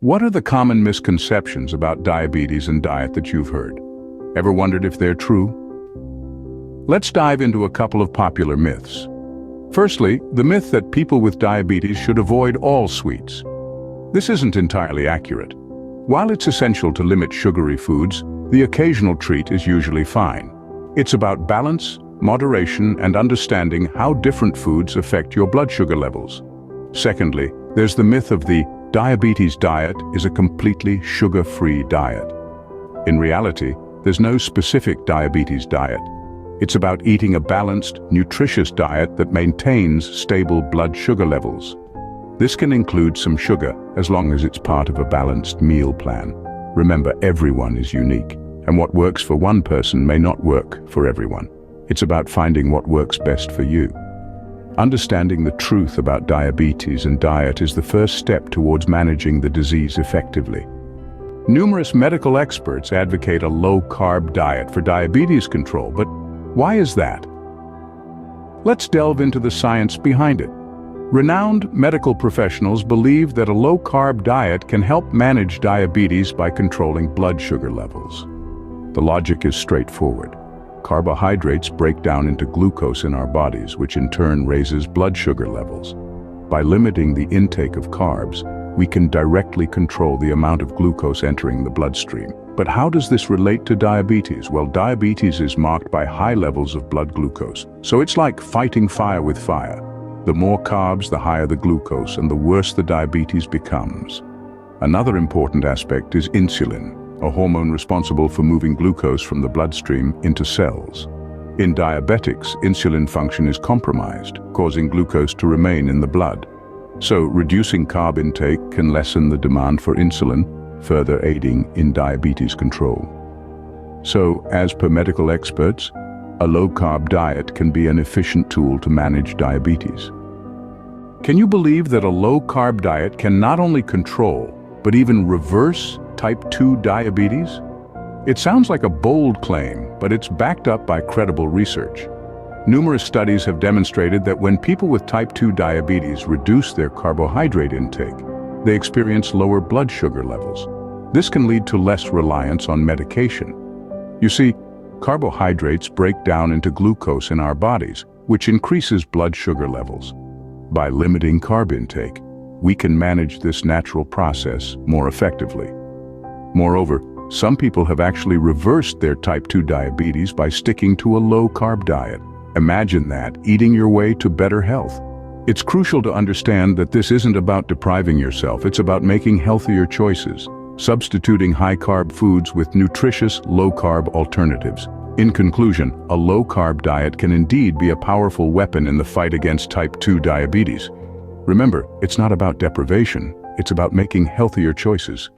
What are the common misconceptions about diabetes and diet that you've heard? Ever wondered if they're true? Let's dive into a couple of popular myths. Firstly, the myth that people with diabetes should avoid all sweets. This isn't entirely accurate. While it's essential to limit sugary foods, the occasional treat is usually fine. It's about balance, moderation, and understanding how different foods affect your blood sugar levels. Secondly, there's the myth of the diabetes diet is a completely sugar-free diet. In reality, there's no specific diabetes diet. It's about eating a balanced, nutritious diet that maintains stable blood sugar levels. This can include some sugar, as long as it's part of a balanced meal plan. Remember, everyone is unique, and what works for one person may not work for everyone. It's about finding what works best for you. Understanding the truth about diabetes and diet is the first step towards managing the disease effectively. Numerous medical experts advocate a low-carb diet for diabetes control, but why is that? Let's delve into the science behind it. Renowned medical professionals believe that a low-carb diet can help manage diabetes by controlling blood sugar levels. The logic is straightforward. Carbohydrates break down into glucose in our bodies, which in turn raises blood sugar levels. By limiting the intake of carbs, we can directly control the amount of glucose entering the bloodstream. But how does this relate to diabetes? Well, diabetes is marked by high levels of blood glucose. So it's like fighting fire with fire. The more carbs, the higher the glucose, and the worse the diabetes becomes. Another important aspect is insulin, a hormone responsible for moving glucose from the bloodstream into cells. In diabetics, insulin function is compromised, causing glucose to remain in the blood. So, reducing carb intake can lessen the demand for insulin, further aiding in diabetes control. So, as per medical experts, a low-carb diet can be an efficient tool to manage diabetes. Can you believe that a low-carb diet can not only control, but even reverse type 2 diabetes? It sounds like a bold claim, but it's backed up by credible research. Numerous studies have demonstrated that when people with type 2 diabetes reduce their carbohydrate intake, they experience lower blood sugar levels. This can lead to less reliance on medication. You see, carbohydrates break down into glucose in our bodies, which increases blood sugar levels. By limiting carb intake, we can manage this natural process more effectively. Moreover, some people have actually reversed their type 2 diabetes by sticking to a low-carb diet. Imagine that, eating your way to better health. It's crucial to understand that this isn't about depriving yourself, it's about making healthier choices, substituting high-carb foods with nutritious, low-carb alternatives. In conclusion, a low-carb diet can indeed be a powerful weapon in the fight against type 2 diabetes. Remember, it's not about deprivation, it's about making healthier choices.